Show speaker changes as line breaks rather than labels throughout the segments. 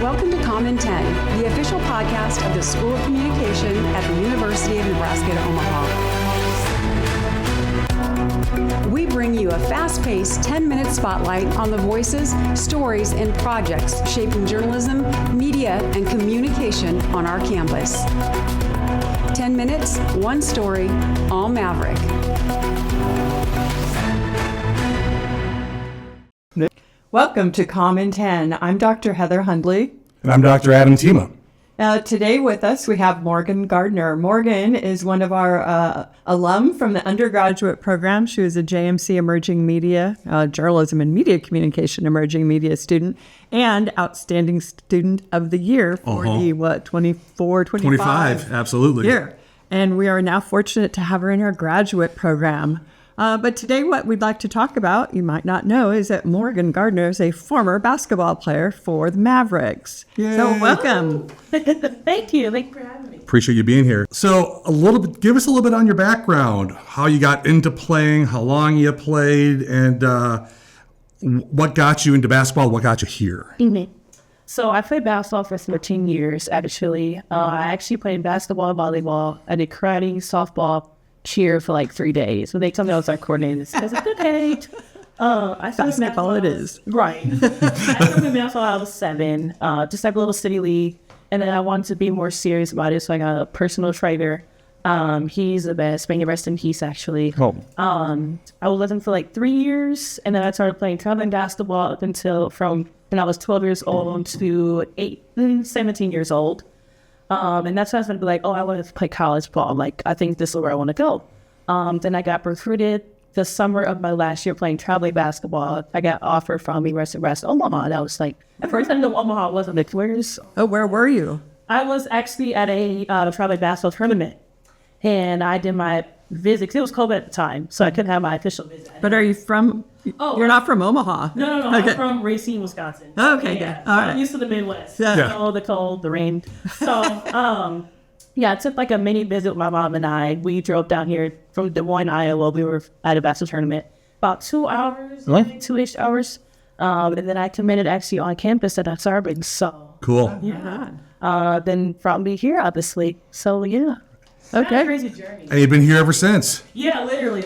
Welcome to Comm 10, the official podcast of the School of Communication at the University of Nebraska at Omaha. We bring you a fast-paced 10-minute spotlight on the voices, stories, and projects shaping journalism, media, and communication on our campus. 10 minutes, one story, all Maverick.
Welcome to Comm 10. I'm Dr. Heather Hundley.
And I'm Dr. Adam Tima.
Today with us, we have Morgann Gardner. Morgann is one of our alum from the undergraduate program. She was a JMC Emerging Media, Journalism and Media Communication Emerging Media student, and Outstanding Student of the Year for the, 25
absolutely.
year. And we are now fortunate to have her in our graduate program. But today what we'd like to talk about, you might not know, is that Morgann Gardner is a former basketball player for the Mavericks.
Yay.
So welcome.
Thank you. Thank you for having me.
Appreciate you being here. So give us a little bit on your background, how you got into playing, how long you played, and what got you into basketball, what got you here?
Mm-hmm. So I played basketball for 13 years, actually. I actually played basketball, volleyball. I did karate, softball, cheer for like 3 days. When they told me I was like coordinator, I was like, okay. I started
Basketball it is.
Right. I started basketball when I was 7, just like a little city league. And then I wanted to be more serious about it, so I got a personal trainer. He's the best. May he rest in peace, actually.
Oh.
I was with him for like 3 years, and then I started playing traveling basketball up until from when I was 12 years old to 17 years old. And that's when I was going to be like, I want to play college ball. Like, I think this is where I want to go. Then I got recruited the summer of my last year playing traveling basketball. I got offered from University of Nebraska, Omaha. And I was like, at first I didn't know Omaha wasn't like, where's...
Oh, where were you?
I was actually at a traveling basketball tournament. And I did my visit, because it was COVID at the time, so I couldn't have my official visit.
But are you from... You're not from Omaha.
No.
Okay.
I'm from Racine, Wisconsin.
Okay, yeah. All right.
I'm used to the Midwest.
Yeah.
The cold, the rain. So, I took like a mini visit with my mom and I. We drove down here from Des Moines, Iowa. We were at a basketball tournament. About 2 hours, 2-ish hours. And then I committed actually on campus at Sarbanes. So,
Cool.
yeah. Then brought me here, obviously. So, yeah.
Okay.
Crazy journey.
And you've been here ever since.
Yeah, literally.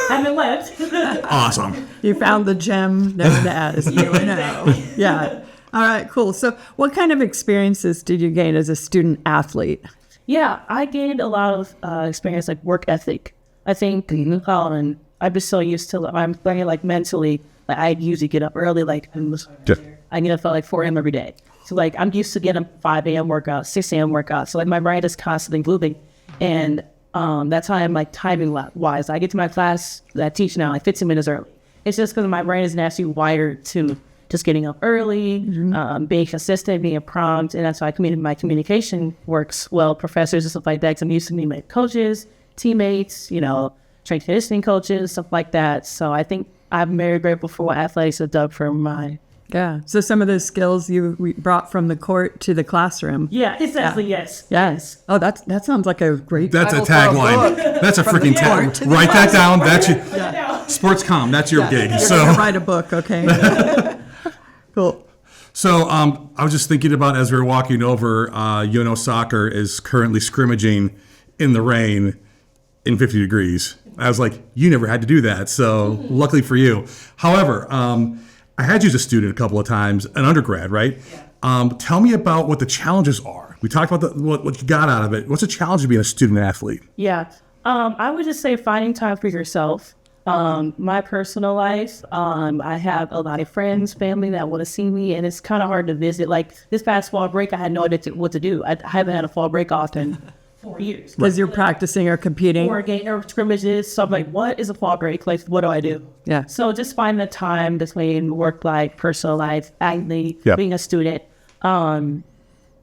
Haven't left.
Awesome.
You found the gem known as UNO. Yeah. All right, cool. So what kind of experiences did you gain as a student athlete?
Yeah, I gained a lot of experience, like work ethic. I think I've been so used to, I'm learning like mentally, like I usually get up early, like I get up at like 4 a.m. every day. So like I'm used to getting up 5 a.m. workout, 6 a.m. workout. So like my brain is constantly moving. And that's how I'm like timing wise. I get to my class that I teach now like 15 minutes early. It's just because my brain is naturally wired to just getting up early, being consistent, being prompt. And that's why my communication works well, professors and stuff like that. Because I'm used to meeting with coaches, teammates, strength and conditioning coaches, stuff like that. So I think I'm very grateful for what athletics have done for my...
Yeah. So some of those skills you brought from the court to the classroom.
Yeah, exactly. Yeah.
Yes. Oh, that sounds like a great.
That's a tagline. That's a freaking tagline. Write that down. That's your sports comm. That's your gig.
You're
So
gonna write a book, okay? Cool.
So I was just thinking about as we were walking over, UNO soccer is currently scrimmaging in the rain in 50 degrees. I was like, you never had to do that. So luckily for you. However, I had you as a student a couple of times, an undergrad, right? Yeah. Tell me about what the challenges are. We talked about what you got out of it. What's the challenge of being a student athlete?
Yeah. I would just say finding time for yourself. My personal life, I have a lot of friends, family that want to see me, and it's kind of hard to visit. Like this past fall break, I had no idea what to do. I haven't had a fall break off in 4 years.
Because you're practicing or competing.
Or scrimmages. So I'm like, what is a fall break? Like, what do I do?
Yeah.
So just find the time between work life, personal life, athlete, being a student.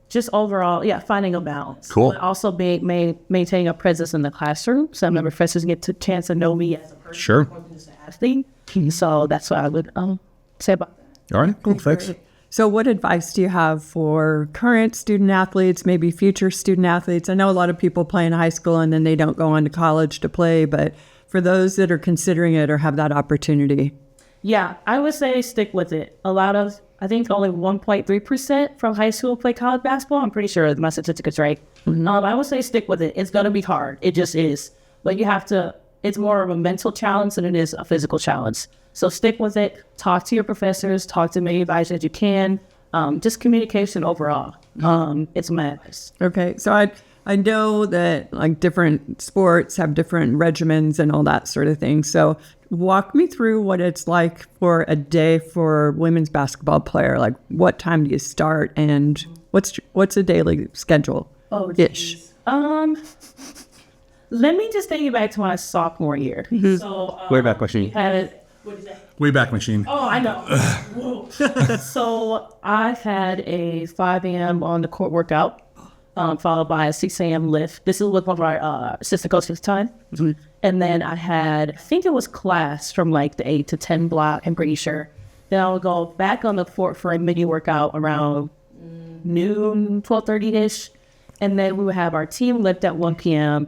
Just overall, finding a balance.
Cool.
But also maintaining a presence in the classroom. So my professors get a chance to know me as a person.
Sure.
As an athlete. So that's what I would say about that.
All right. Cool. Thanks.
So what advice do you have for current student athletes, maybe future student athletes? I know a lot of people play in high school and then they don't go on to college to play, but for those that are considering it or have that opportunity?
Yeah, I would say stick with it. A lot of I think only 1.3% from high school play college basketball. I'm pretty sure my statistic's right. I would say stick with it. It's going to be hard. It just is. But you have to, it's more of a mental challenge than it is a physical challenge. So stick with it. Talk to your professors. Talk to many advisors as you can. Just communication overall. It's my advice.
Okay, so I know that like different sports have different regimens and all that sort of thing. So walk me through what it's like for a day for a women's basketball player. Like what time do you start and what's a daily schedule? Ish.
Let me just take you back to my sophomore year. So
Wayback Machine.
What is that?
Wayback Machine.
Oh, I know. Whoa. So I had a 5 a.m. on the court workout, followed by a 6 a.m. lift. This is with one of our assistant coaches at the time. And then I had, I think it was class from like the 8 to 10 block, I'm pretty sure. Then I would go back on the court for a mini workout around noon, 12:30-ish. And then we would have our team lift at 1 p.m.,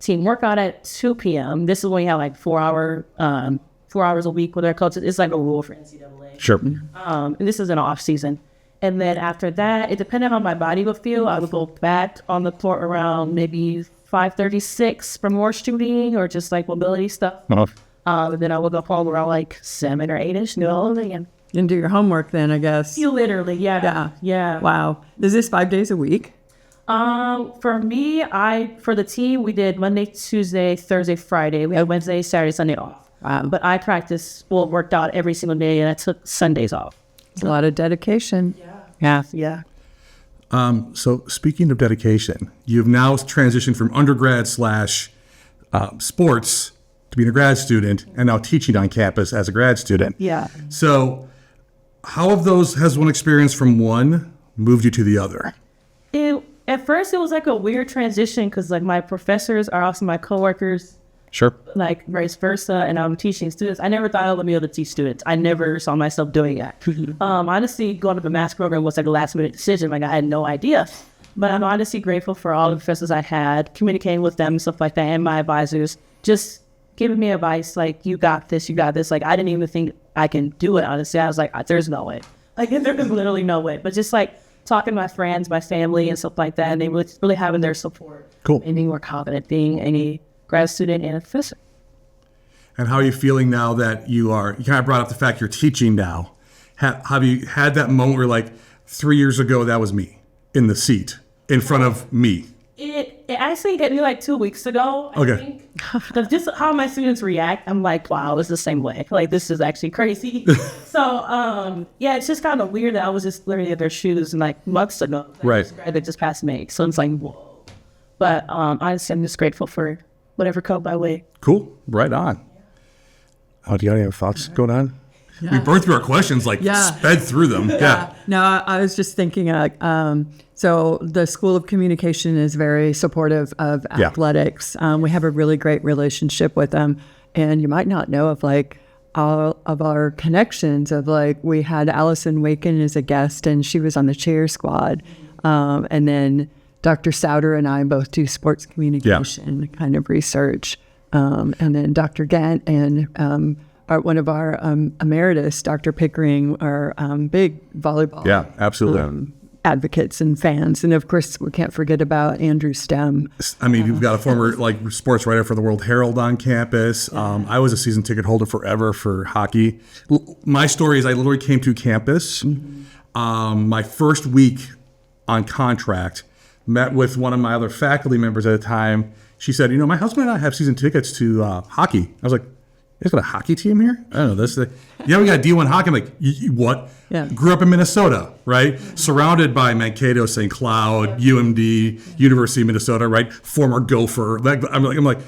team workout at 2 p.m. This is when you have like 4 hours a week with our coaches. It's like a rule for NCAA.
Sure.
And this is an off season. And then after that, it depended on how my body would feel. I would go back on the court around maybe 5:36 for more shooting or just like mobility stuff. And then I would go home around like 7 or 8-ish, again.
And do your homework then, I guess.
You literally, yeah.
Wow. Is this 5 days a week?
For me, for the team, we did Monday, Tuesday, Thursday, Friday. We had Wednesday, Saturday, Sunday off.
Wow.
But I worked out every single day, and I took Sundays off.
It's a lot of dedication. Yeah.
So speaking of dedication, you've now transitioned from undergrad / sports to being a grad student and now teaching on campus as a grad student.
Yeah.
So how has one experience from one moved you to the other?
At first, it was like a weird transition because like my professors are also my coworkers.
Sure.
Like vice versa, and I'm teaching students. I never thought I would be able to teach students. I never saw myself doing that. Honestly, going to the math program was like a last minute decision. Like I had no idea. But I'm honestly grateful for all the professors I had, communicating with them and stuff like that, and my advisors, just giving me advice like, you got this. Like I didn't even think I can do it, honestly. I was like, there's no way. Like there's literally no way. But just like talking to my friends, my family and stuff like that, and they really having their support.
Cool.
And being more confident being any grad student and a professor.
And how are you feeling now that you kind of brought up the fact you're teaching now. Have you had that moment where like 3 years ago, that was me in the seat in front of me?
It actually hit me like 2 weeks ago. I think. Just how my students react, I'm like, wow, it's the same way. Like, this is actually crazy. So, it's just kind of weird that I was just literally at their shoes and like months ago.
Right.
They just passed May. So it's like, whoa. But honestly, I'm just grateful for whatever come my way.
Cool. Right on. Oh, do you have any thoughts going on? Yeah. We burned through our questions, sped through them. Yeah.
No, I was just thinking, so the School of Communication is very supportive of athletics. We have a really great relationship with them. And you might not know of all of our connections of we had Allison Waken as a guest and she was on the cheer squad. And then Dr. Souter and I both do sports communication kind of research. And then Dr. Gant and one of our emeritus, Dr. Pickering, are big volleyball advocates and fans. And of course, we can't forget about Andrew Stem.
I mean, you've got a former sports writer for the World Herald on campus. I was a season ticket holder forever for hockey. My story is I literally came to campus. My first week on contract, met with one of my other faculty members at the time. She said, my husband and I have season tickets to hockey. I was like, you guys got a hockey team here? I don't know. We got D1 hockey. I'm like, what? Yeah. Grew up in Minnesota, right? Surrounded by Mankato, St. Cloud, UMD, University of Minnesota, right? Former Gopher. I'm like,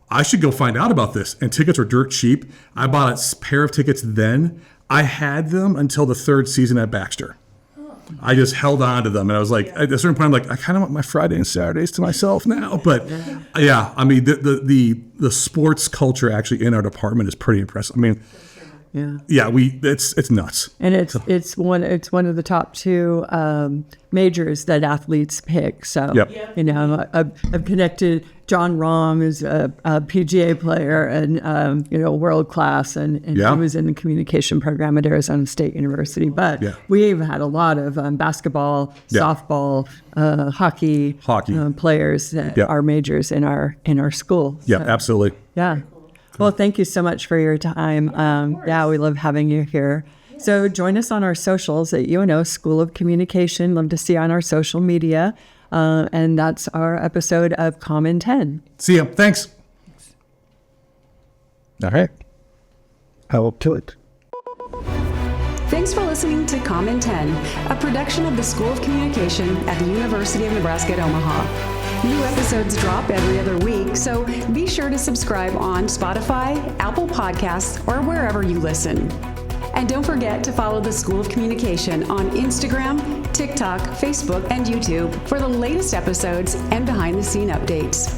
I should go find out about this. And tickets were dirt cheap. I bought a pair of tickets then. I had them until the third season at Baxter. I just held on to them, and I was like, at a certain point, I'm like, I kind of want my Friday and Saturdays to myself now. But I mean, the sports culture actually in our department is pretty impressive. I mean,
Yeah.
Yeah, it's nuts.
And it's one of the top two majors that athletes pick. So
Yep.
you know, I've connected. John Rahm is a PGA player and world class, and
Yeah.
he was in the communication program at Arizona State University. But
Yeah.
we've had a lot of basketball,
Yeah.
softball, hockey players that
Yeah.
are majors in our school.
Yeah,
So,
absolutely.
yeah. Well, thank you so much for your time. We love having you here. So join us on our socials at UNO School of Communication. Love to see you on our social media. And that's our episode of Comm in 10.
See ya. Thanks.
All right. I will do it.
Thanks for listening to Comm in 10, a production of the School of Communication at the University of Nebraska at Omaha. New episodes drop every other week, so be sure to subscribe on Spotify, Apple Podcasts, or wherever you listen. And don't forget to follow the School of Communication on Instagram, TikTok, Facebook, and YouTube for the latest episodes and behind-the-scene updates.